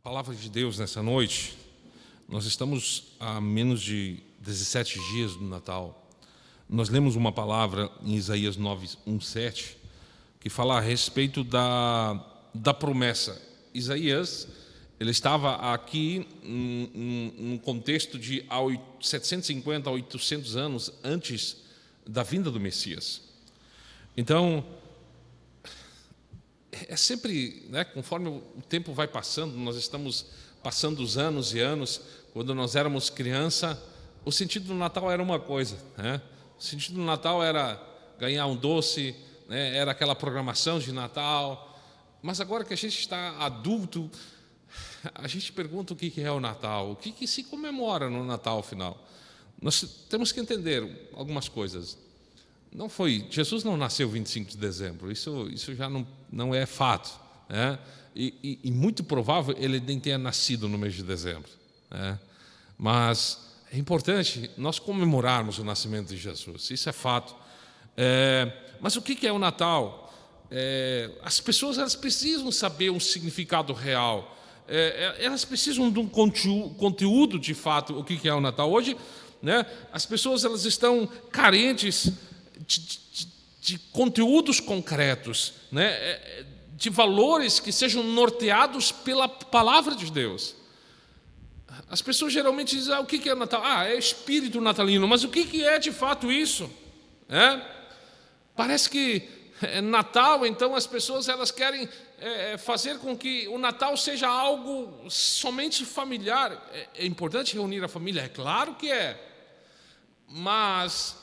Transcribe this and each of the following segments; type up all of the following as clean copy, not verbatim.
Palavra de Deus nessa noite. Nós estamos a menos de 17 dias do Natal. Nós lemos uma palavra em Isaías 9:1-7 que fala a respeito da promessa. Isaías, ele estava aqui num contexto de 750 a 800 anos antes da vinda do Messias. Então, é sempre, conforme o tempo vai passando, nós estamos passando os anos e anos. Quando nós éramos criança, o sentido do Natal era uma coisa, O sentido do Natal era ganhar um doce, era aquela programação de Natal. Mas agora que a gente está adulto, a gente pergunta o que é o Natal, o que se comemora no Natal final. Nós temos que entender algumas coisas. Jesus não nasceu 25 de dezembro, isso já não é fato, E muito provável ele nem tenha nascido no mês de dezembro, Mas é importante nós comemorarmos o nascimento de Jesus, isso é fato. Mas o que é o Natal? As pessoas elas precisam saber o significado real, elas precisam de um conteúdo de fato, o que é o Natal. Hoje, as pessoas elas estão carentes de conteúdos concretos, de valores que sejam norteados pela palavra de Deus. As pessoas geralmente dizem, o que é Natal? É espírito natalino, mas o que é de fato isso? Parece que é Natal, então as pessoas elas querem fazer com que o Natal seja algo somente familiar. É importante reunir a família, é claro que é, mas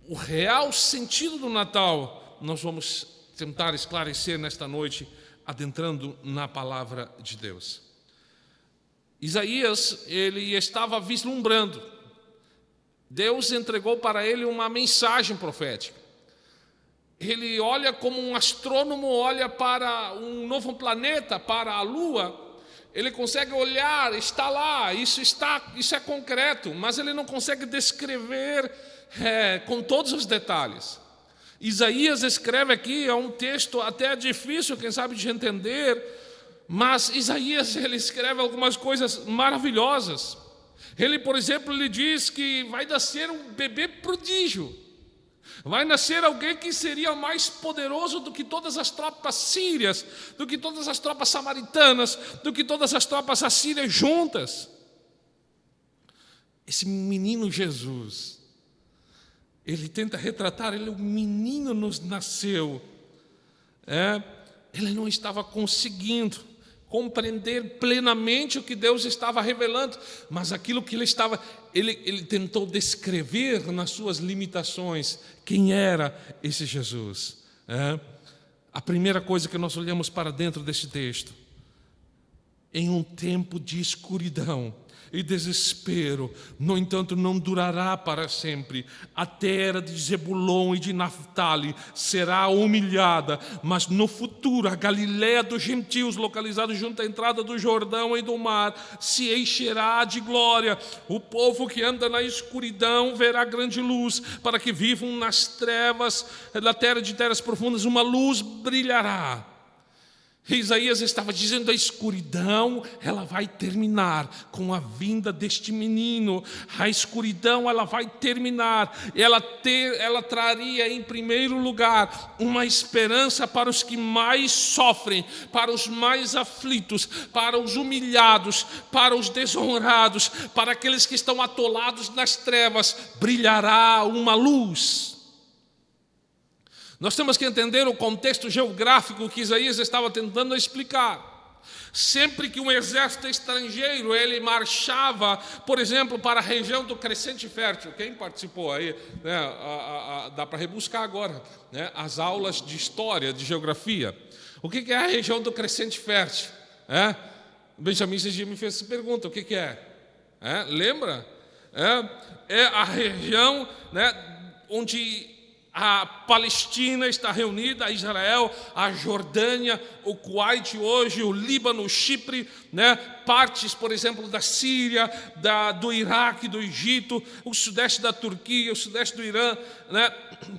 o real sentido do Natal nós vamos tentar esclarecer nesta noite, adentrando na palavra de Deus. Isaías, ele estava vislumbrando. Deus entregou para ele uma mensagem profética. Ele olha como um astrônomo olha para um novo planeta, para a Lua. Ele consegue olhar, está lá, isso é concreto, mas ele não consegue descrever com todos os detalhes. Isaías escreve aqui, é um texto até difícil, quem sabe, de entender, mas Isaías ele escreve algumas coisas maravilhosas. Ele, por exemplo, ele diz que vai nascer um bebê prodígio, vai nascer alguém que seria mais poderoso do que todas as tropas sírias, do que todas as tropas samaritanas, do que todas as tropas assírias juntas. Esse menino Jesus, ele tenta retratar, o menino nos nasceu. Ele não estava conseguindo compreender plenamente o que Deus estava revelando, mas aquilo que ele tentou descrever nas suas limitações, quem era esse Jesus. A primeira coisa que nós olhamos para dentro desse texto, em um tempo de escuridão e desespero, no entanto, não durará para sempre. A terra de Zebulon e de Naftali será humilhada, mas no futuro a Galileia dos gentios, localizada junto à entrada do Jordão e do mar, se encherá de glória. O povo que anda na escuridão verá grande luz, para que vivam nas trevas da terra de terras profundas, uma luz brilhará. Isaías estava dizendo, a escuridão ela vai terminar com a vinda deste menino. A escuridão ela vai terminar. Ela traria em primeiro lugar uma esperança para os que mais sofrem, para os mais aflitos, para os humilhados, para os desonrados, para aqueles que estão atolados nas trevas. Brilhará uma luz. Nós temos que entender o contexto geográfico que Isaías estava tentando explicar. Sempre que um exército estrangeiro ele marchava, por exemplo, para a região do Crescente Fértil, quem participou aí, dá para rebuscar agora, as aulas de história, de geografia. O que é a região do Crescente Fértil? Benjamin Segi me fez essa pergunta, o que é? Lembra? É a região onde a Palestina está reunida, a Israel, a Jordânia, o Kuwait hoje, o Líbano, o Chipre, né? Partes, por exemplo, da Síria, do Iraque, do Egito, o sudeste da Turquia, o sudeste do Irã, né?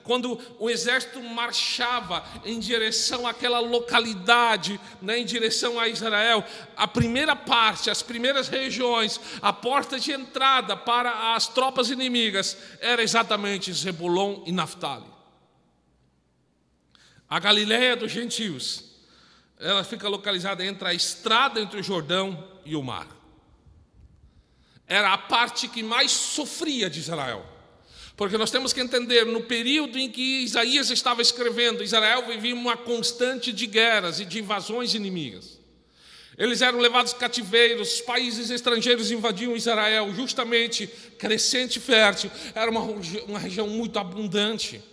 Quando o exército marchava em direção àquela localidade, né? Em direção a Israel, a primeira parte, as primeiras regiões, a porta de entrada para as tropas inimigas era exatamente Zebulon e Naftali. A Galileia dos gentios, ela fica localizada entre a estrada entre o Jordão e o mar. Era a parte que mais sofria de Israel. Porque nós temos que entender, no período em que Isaías estava escrevendo, Israel vivia uma constante de guerras e de invasões inimigas. Eles eram levados cativeiros, países estrangeiros invadiam Israel, justamente crescente e fértil, era uma região muito abundante.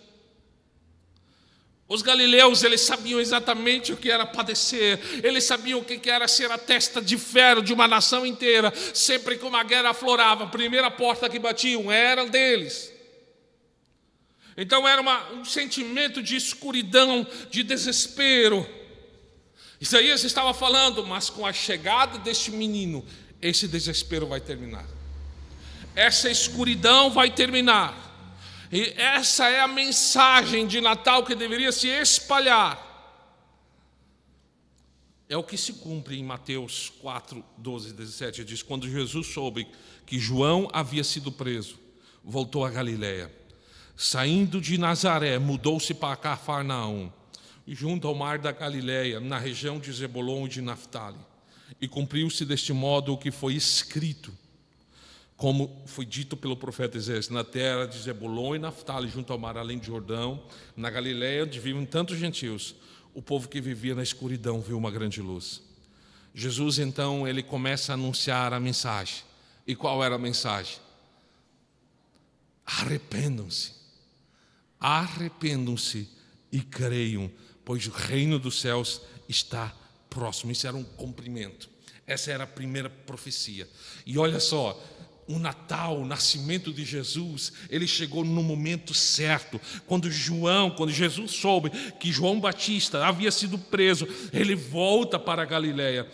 Os galileus, eles sabiam exatamente o que era padecer, eles sabiam o que era ser a testa de ferro de uma nação inteira. Sempre que uma guerra aflorava, a primeira porta que batiam era deles. Então era um sentimento de escuridão, de desespero. Isaías estava falando, mas com a chegada deste menino, esse desespero vai terminar. Essa escuridão vai terminar. E essa é a mensagem de Natal que deveria se espalhar. É o que se cumpre em Mateus 4, 12, 17. Diz: quando Jesus soube que João havia sido preso, voltou a Galiléia. Saindo de Nazaré, mudou-se para Cafarnaum, junto ao mar da Galiléia, na região de Zebulon e de Naftali. E cumpriu-se deste modo o que foi escrito, como foi dito pelo profeta Isaías: na terra de Zebulon e Naftali, junto ao mar além de Jordão, na Galiléia, onde viviam tantos gentios, o povo que vivia na escuridão viu uma grande luz. Jesus, então, ele começa a anunciar a mensagem. E qual era a mensagem? Arrependam-se. Arrependam-se e creiam, pois o reino dos céus está próximo. Isso era um cumprimento. Essa era a primeira profecia. E olha só, o Natal, o nascimento de Jesus, ele chegou no momento certo. Quando Jesus soube que João Batista havia sido preso, ele volta para a Galiléia.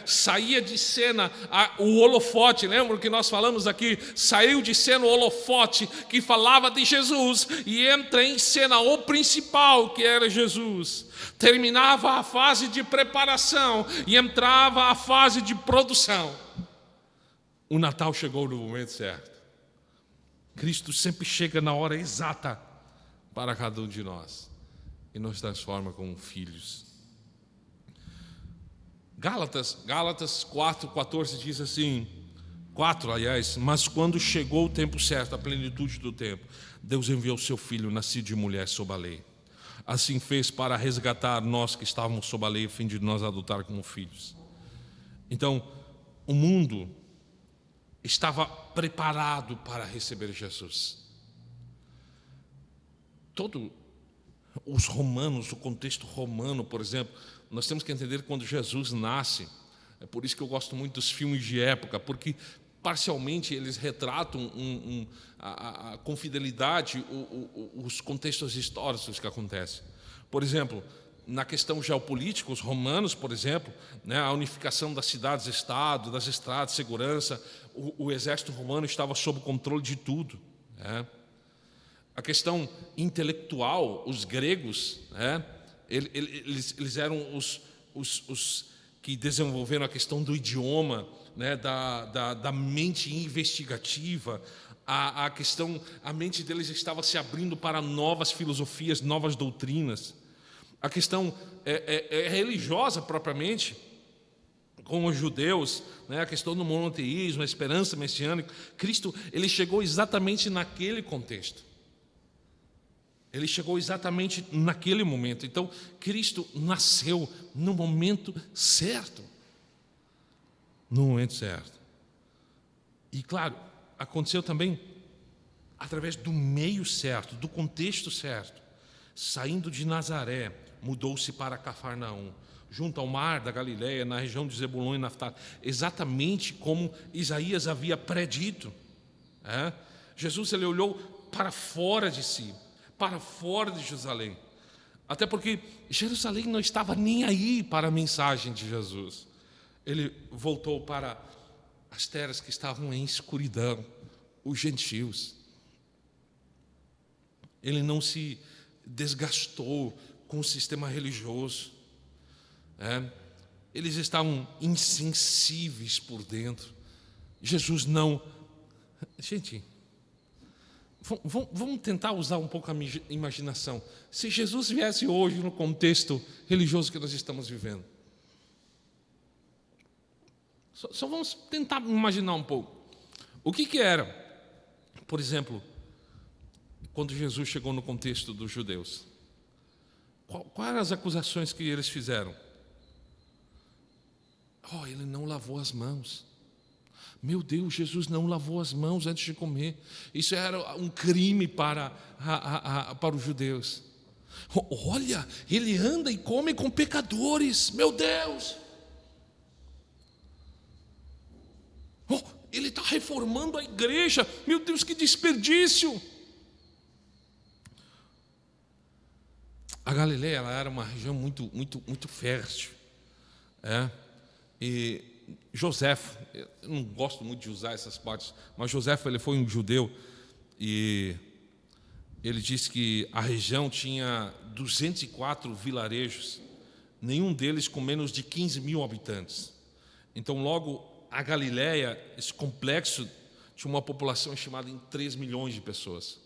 Saía de cena o holofote, lembra que nós falamos aqui? Saiu de cena o holofote que falava de Jesus e entra em cena o principal, que era Jesus. Terminava a fase de preparação e entrava a fase de produção. O Natal chegou no momento certo. Cristo sempre chega na hora exata para cada um de nós e nos transforma como filhos. Gálatas 4:14 diz assim, 4, aliás: mas quando chegou o tempo certo, a plenitude do tempo, Deus enviou seu Filho, nascido de mulher, sob a lei. Assim fez para resgatar nós que estávamos sob a lei, a fim de nos adotar como filhos. Então, o mundo estava preparado para receber Jesus. Todos os romanos, o contexto romano, por exemplo, nós temos que entender que quando Jesus nasce, é por isso que eu gosto muito dos filmes de época, porque parcialmente eles retratam com fidelidade os contextos históricos que acontecem. Por exemplo, na questão geopolítica, os romanos, por exemplo, a unificação das cidades-estado, das estradas, segurança, o exército romano estava sob controle de tudo. A questão intelectual, os gregos, eles eram os que desenvolveram a questão do idioma, da mente investigativa. A mente deles estava se abrindo para novas filosofias, novas doutrinas. A questão religiosa propriamente, com os judeus, a questão do monoteísmo, a esperança messiânica. Cristo, ele chegou exatamente naquele contexto. Ele chegou exatamente naquele momento. Então, Cristo nasceu no momento certo. No momento certo. E, claro, aconteceu também através do meio certo, do contexto certo. Saindo de Nazaré, mudou-se para Cafarnaum, junto ao mar da Galiléia, na região de Zebulon e Naftali, exatamente como Isaías havia predito. Jesus, ele olhou para fora de si, para fora de Jerusalém. Até porque Jerusalém não estava nem aí para a mensagem de Jesus. Ele voltou para as terras que estavam em escuridão, os gentios. Ele não se desgastou com o sistema religioso. Eles estavam insensíveis por dentro. Jesus não... Gente, vamos tentar usar um pouco a imaginação. Se Jesus viesse hoje no contexto religioso que nós estamos vivendo, só vamos tentar imaginar um pouco. O que era, por exemplo, quando Jesus chegou no contexto dos judeus? Quais eram as acusações que eles fizeram? Ele não lavou as mãos. Meu Deus, Jesus não lavou as mãos antes de comer. Isso era um crime para os judeus. Olha, ele anda e come com pecadores. Meu Deus! Ele está reformando a igreja. Meu Deus, que desperdício! A Galileia, ela era uma região muito, muito, muito fértil. E Joséfo, eu não gosto muito de usar essas partes, mas Joséfo, ele foi um judeu e ele disse que a região tinha 204 vilarejos, nenhum deles com menos de 15 mil habitantes. Então, logo, a Galileia, esse complexo, tinha uma população estimada em 3 milhões de pessoas.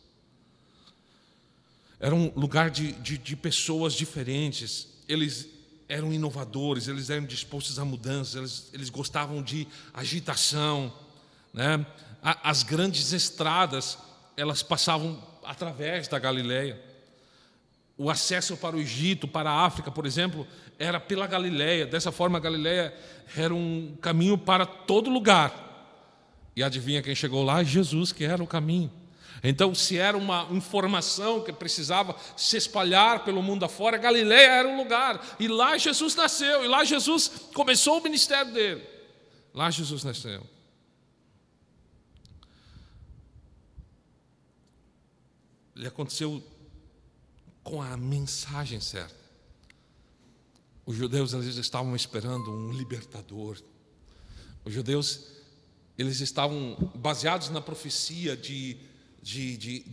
Era um lugar de pessoas diferentes. Eles eram inovadores, eles eram dispostos a mudanças, eles gostavam de agitação, né? As grandes estradas, elas passavam através da Galileia. O acesso para o Egito, para a África, por exemplo, era pela Galileia. Dessa forma, a Galileia era um caminho para todo lugar. E adivinha quem chegou lá? Jesus, que era o caminho. Então, se era uma informação que precisava se espalhar pelo mundo afora, Galileia era o lugar. E lá Jesus nasceu, e lá Jesus começou o ministério dele. Lá Jesus nasceu. Ele aconteceu com a mensagem certa. Os judeus, eles estavam esperando um libertador. Os judeus, eles estavam baseados na profecia de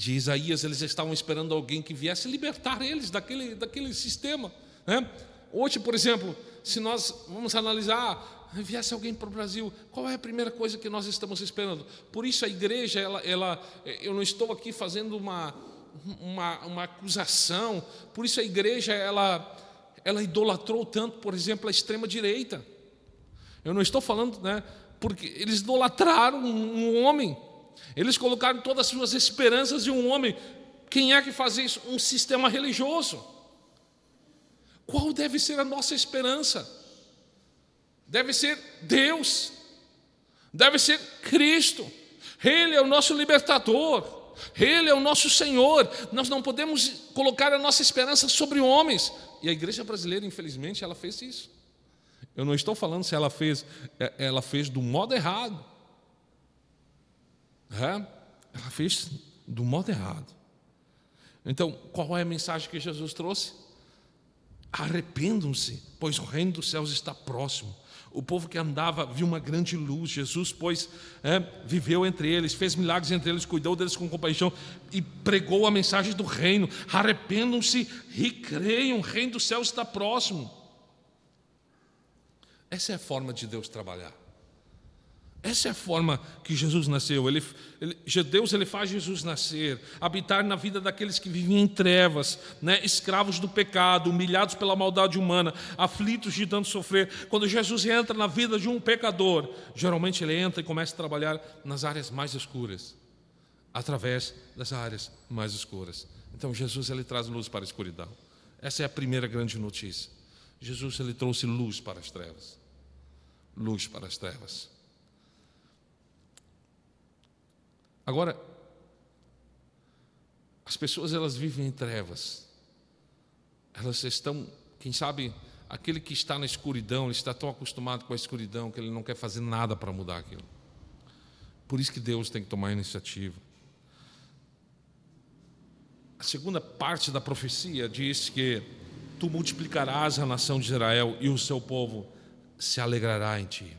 Isaías, eles estavam esperando alguém que viesse libertar eles daquele sistema, né? Hoje, por exemplo, se nós vamos analisar, viesse alguém para o Brasil, qual é a primeira coisa que nós estamos esperando? Por isso a igreja, eu não estou aqui fazendo uma acusação, por isso a igreja, ela idolatrou tanto, por exemplo, a extrema-direita. Eu não estou falando, né, porque eles idolatraram um homem. Eles colocaram todas as suas esperanças em um homem. Quem é que faz isso? Um sistema religioso. Qual deve ser a nossa esperança? Deve ser Deus. Deve ser Cristo. Ele é o nosso libertador. Ele é o nosso Senhor. Nós não podemos colocar a nossa esperança sobre homens. E a igreja brasileira, infelizmente, ela fez isso. Eu não estou falando se ela fez do modo errado. Ela fez do modo errado. Então, qual é a mensagem que Jesus trouxe? Arrependam-se, pois o reino dos céus está próximo. O povo que andava viu uma grande luz. Jesus, pois, viveu entre eles, fez milagres entre eles, cuidou deles com compaixão e pregou a mensagem do reino. Arrependam-se e creiam, o reino dos céus está próximo. Essa é a forma de Deus trabalhar. Essa é a forma que Jesus nasceu. Deus faz Jesus nascer, habitar na vida daqueles que vivem em trevas, né? Escravos do pecado, humilhados pela maldade humana, aflitos de tanto sofrer. Quando Jesus entra na vida de um pecador, geralmente ele entra e começa a trabalhar nas áreas mais escuras, através das áreas mais escuras. Então Jesus traz luz para a escuridão. Essa é a primeira grande notícia. Jesus trouxe luz para as trevas. Luz para as trevas. Agora, as pessoas elas vivem em trevas. Elas estão, quem sabe, aquele que está na escuridão, ele está tão acostumado com a escuridão que ele não quer fazer nada para mudar aquilo. Por isso que Deus tem que tomar a iniciativa. A segunda parte da profecia diz que tu multiplicarás a nação de Israel e o seu povo se alegrará em ti.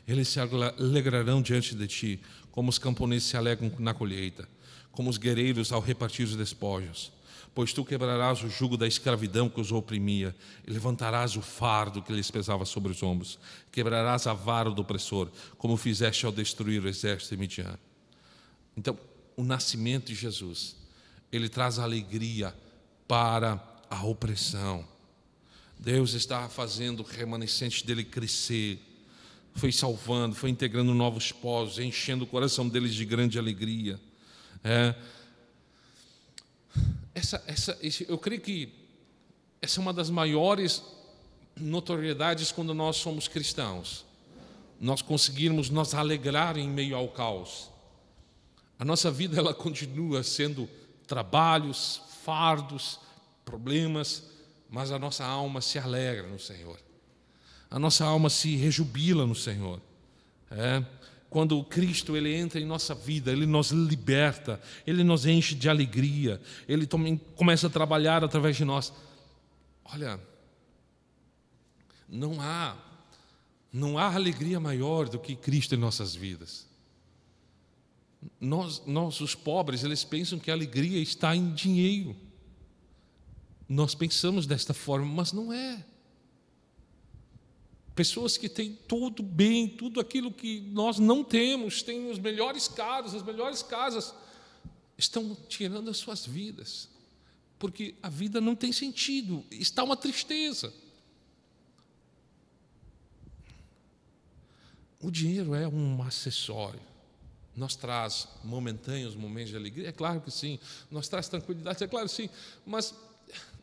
Eles se alegrarão diante de ti, como os camponeses se alegram na colheita, como os guerreiros ao repartir os despojos. Pois tu quebrarás o jugo da escravidão que os oprimia, e levantarás o fardo que lhes pesava sobre os ombros. Quebrarás a vara do opressor, como fizeste ao destruir o exército de Midian. Então, o nascimento de Jesus, ele traz alegria para a opressão. Deus está fazendo o remanescente dele crescer, foi salvando, foi integrando novos povos, enchendo o coração deles de grande alegria. Eu creio que essa é uma das maiores notoriedades quando nós somos cristãos. Nós conseguirmos nos alegrar em meio ao caos. A nossa vida, ela continua sendo trabalhos, fardos, problemas, mas a nossa alma se alegra no Senhor. A nossa alma se rejubila no Senhor. Quando Cristo ele entra em nossa vida, Ele nos liberta, Ele nos enche de alegria, Ele também começa a trabalhar através de nós. Olha, não há alegria maior do que Cristo em nossas vidas. Nós os pobres, eles pensam que a alegria está em dinheiro. Nós pensamos desta forma, mas não é. Pessoas que têm tudo bem, tudo aquilo que nós não temos, têm os melhores carros, as melhores casas, estão tirando as suas vidas, porque a vida não tem sentido, está uma tristeza. O dinheiro é um acessório, nos traz momentâneos momentos de alegria, é claro que sim, nos traz tranquilidade, é claro que sim, mas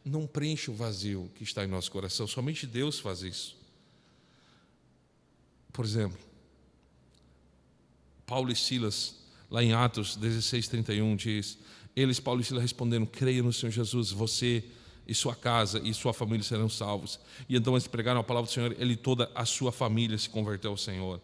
não preenche o vazio que está em nosso coração, somente Deus faz isso. Por exemplo, Paulo e Silas, lá em Atos 16:31, diz: eles, Paulo e Silas, responderam: creia no Senhor Jesus, você e sua casa e sua família serão salvos. E então eles pregaram a palavra do Senhor, ele e toda a sua família se converteu ao Senhor.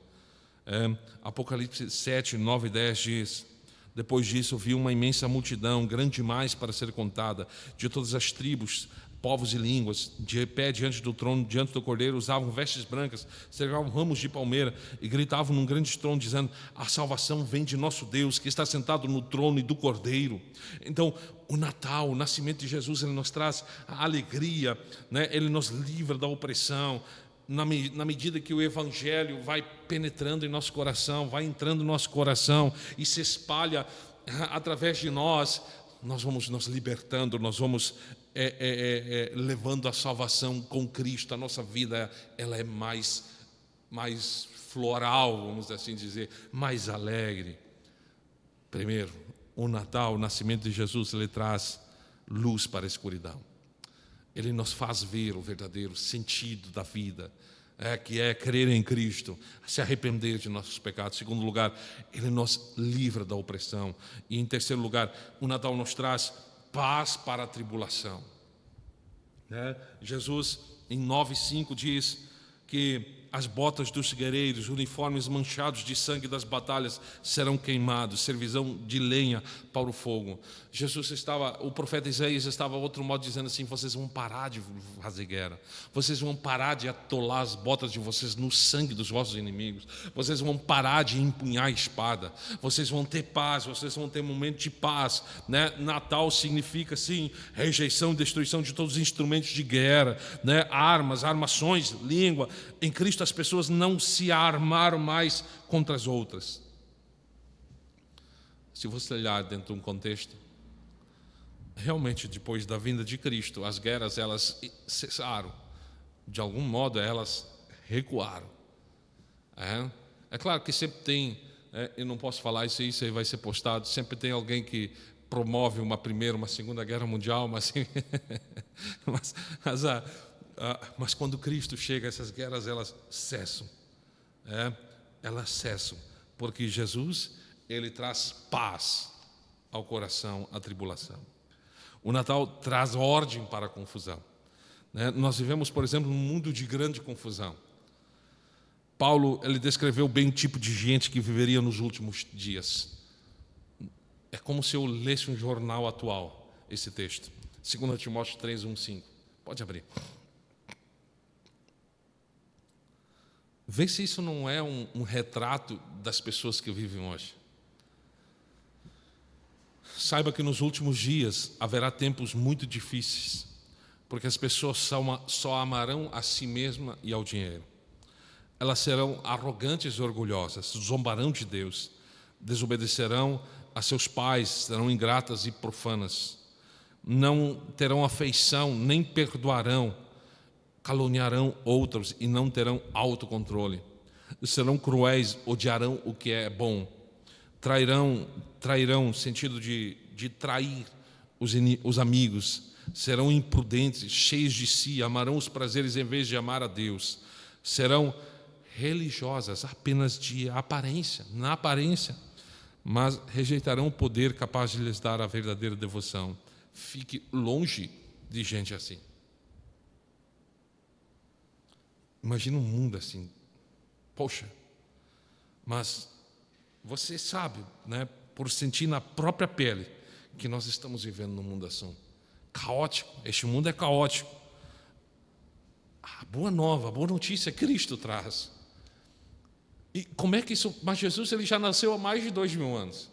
Apocalipse 7, 9 e 10 diz: depois disso vi uma imensa multidão, grande demais para ser contada, de todas as tribos, povos e línguas, de pé diante do trono, diante do Cordeiro, usavam vestes brancas, seguravam ramos de palmeira e gritavam num grande trono, dizendo: a salvação vem de nosso Deus, que está sentado no trono e do Cordeiro. Então, o Natal, o nascimento de Jesus, ele nos traz a alegria, né? Ele nos livra da opressão. Na medida que o Evangelho vai penetrando em nosso coração, vai entrando no nosso coração e se espalha através de nós, nós vamos nos libertando, nós vamos levando a salvação com Cristo. A nossa vida ela é mais floral, vamos assim dizer, mais alegre. Primeiro, o Natal, o nascimento de Jesus, ele traz luz para a escuridão. Ele nos faz ver o verdadeiro sentido da vida, que é crer em Cristo, se arrepender de nossos pecados. Em segundo lugar, ele nos livra da opressão. E em terceiro lugar, o Natal nos traz paz para a tribulação. Jesus, em 9:5, diz que as botas dos guerreiros, uniformes manchados de sangue das batalhas serão queimados, servirão de lenha para o fogo. O profeta Isaías estava, outro modo, dizendo assim: vocês vão parar de fazer guerra, vocês vão parar de atolar as botas de vocês no sangue dos vossos inimigos, vocês vão parar de empunhar a espada, vocês vão ter paz, vocês vão ter um momento de paz, né? Natal significa, sim, rejeição e destruição de todos os instrumentos de guerra, né? Armas, armações, língua. Em Cristo as pessoas não se armaram mais contra as outras. Se você olhar dentro de um contexto, realmente depois da vinda de Cristo, as guerras elas cessaram. De algum modo elas recuaram. É claro que sempre tem, eu não posso falar isso aí vai ser postado, sempre tem alguém que promove uma primeira, uma segunda guerra mundial, mas mas quando Cristo chega, essas guerras elas cessam. Elas cessam, porque Jesus ele traz paz ao coração, à tribulação. O Natal traz ordem para a confusão. Nós vivemos, por exemplo, num mundo de grande confusão. Paulo ele descreveu bem o tipo de gente que viveria nos últimos dias. É como se eu lesse um jornal atual, esse texto. 2 Timóteo 3, 1, 5. Pode abrir. Vê se isso não é um retrato das pessoas que vivem hoje. Saiba que nos últimos dias haverá tempos muito difíceis, porque as pessoas só amarão a si mesma e ao dinheiro. Elas serão arrogantes e orgulhosas, zombarão de Deus, desobedecerão a seus pais, serão ingratas e profanas, não terão afeição, nem perdoarão, caluniarão outros e não terão autocontrole. Serão cruéis, odiarão o que é bom. Trairão, sentido de trair os amigos. Serão imprudentes, cheios de si, amarão os prazeres em vez de amar a Deus. Serão religiosas apenas de aparência, na aparência, mas rejeitarão o poder capaz de lhes dar a verdadeira devoção. Fique longe de gente assim. Imagina um mundo assim. Poxa, mas você sabe, né, por sentir na própria pele, que nós estamos vivendo num mundo assim, caótico. Este mundo é caótico. A boa nova, a boa notícia, Cristo traz. E como é que isso... Mas Jesus, ele já nasceu há mais de 2000 anos.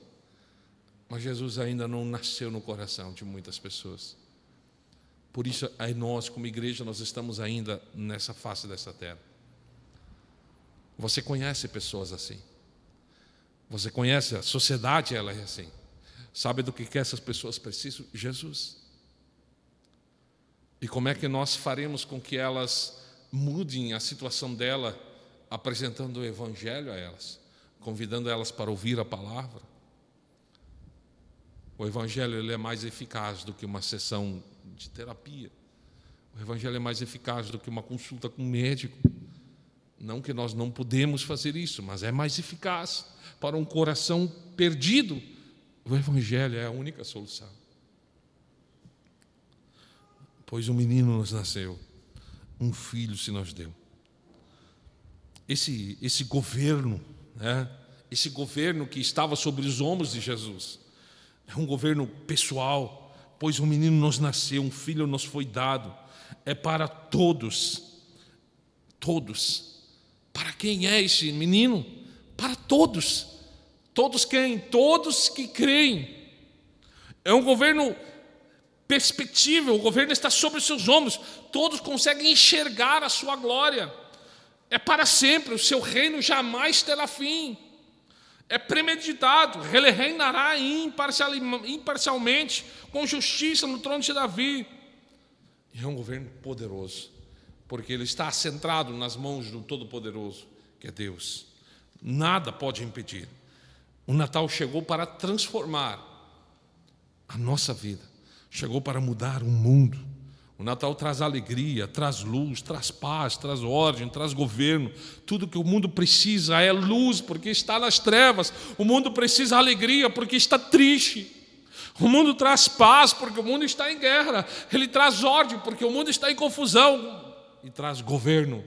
Mas Jesus ainda não nasceu no coração de muitas pessoas. Por isso, aí nós, como igreja, nós estamos ainda nessa face dessa terra. Você conhece pessoas assim. Você conhece a sociedade, ela é assim. Sabe do que essas pessoas precisam? Jesus. E como é que nós faremos com que elas mudem a situação dela, apresentando o Evangelho a elas, convidando elas para ouvir a palavra? O Evangelho, ele é mais eficaz do que uma sessão de terapia. O Evangelho é mais eficaz do que uma consulta com um médico. Não que nós não podemos fazer isso, mas é mais eficaz para um coração perdido. O Evangelho é a única solução. Pois um menino nos nasceu, um filho se nos deu. Esse governo, né? Esse governo que estava sobre os ombros de Jesus, é um governo pessoal, pois um menino nos nasceu, um filho nos foi dado. É para todos. Todos. Para quem é esse menino? Para todos. Todos quem? Todos que creem. É um governo perspectiva, o governo está sobre os seus ombros. Todos conseguem enxergar a sua glória. É para sempre, o seu reino jamais terá fim. É premeditado, ele reinará imparcialmente, com justiça no trono de Davi. E é um governo poderoso, porque ele está centrado nas mãos do Todo-Poderoso, que é Deus. Nada pode impedir. O Natal chegou para transformar a nossa vida, chegou para mudar o mundo. O Natal traz alegria, traz luz, traz paz, traz ordem, traz governo. Tudo que o mundo precisa é luz, porque está nas trevas. O mundo precisa alegria, porque está triste. O mundo traz paz, porque o mundo está em guerra. Ele traz ordem, porque o mundo está em confusão. E traz governo,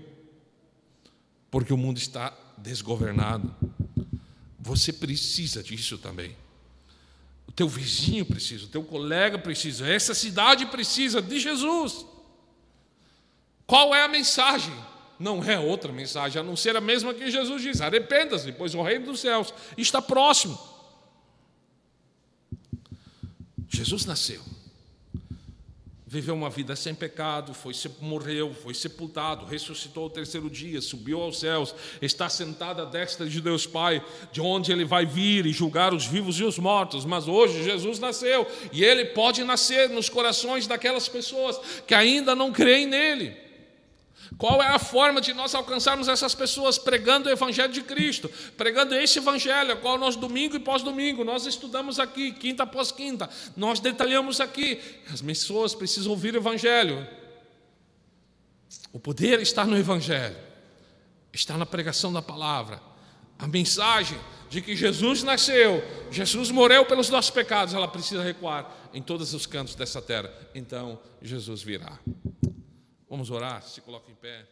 porque o mundo está desgovernado. Você precisa disso também. O teu vizinho precisa, o teu colega precisa, essa cidade precisa de Jesus. Qual é a mensagem? Não é outra mensagem, a não ser a mesma que Jesus diz: arrependa-se, pois o reino dos céus está próximo. Jesus nasceu, viveu uma vida sem pecado, morreu, foi sepultado, ressuscitou ao terceiro dia, subiu aos céus, está sentado à destra de Deus Pai, de onde Ele vai vir e julgar os vivos e os mortos. Mas hoje Jesus nasceu, e Ele pode nascer nos corações daquelas pessoas que ainda não creem nele. Qual é a forma de nós alcançarmos essas pessoas? Pregando o Evangelho de Cristo, pregando esse Evangelho, qual nós domingo e pós-domingo, nós estudamos aqui, quinta após quinta, nós detalhamos aqui. As pessoas precisam ouvir o Evangelho. O poder está no Evangelho, está na pregação da palavra. A mensagem de que Jesus nasceu, Jesus morreu pelos nossos pecados, ela precisa recuar em todos os cantos dessa terra. Então Jesus virá. Vamos orar? Se coloca em pé.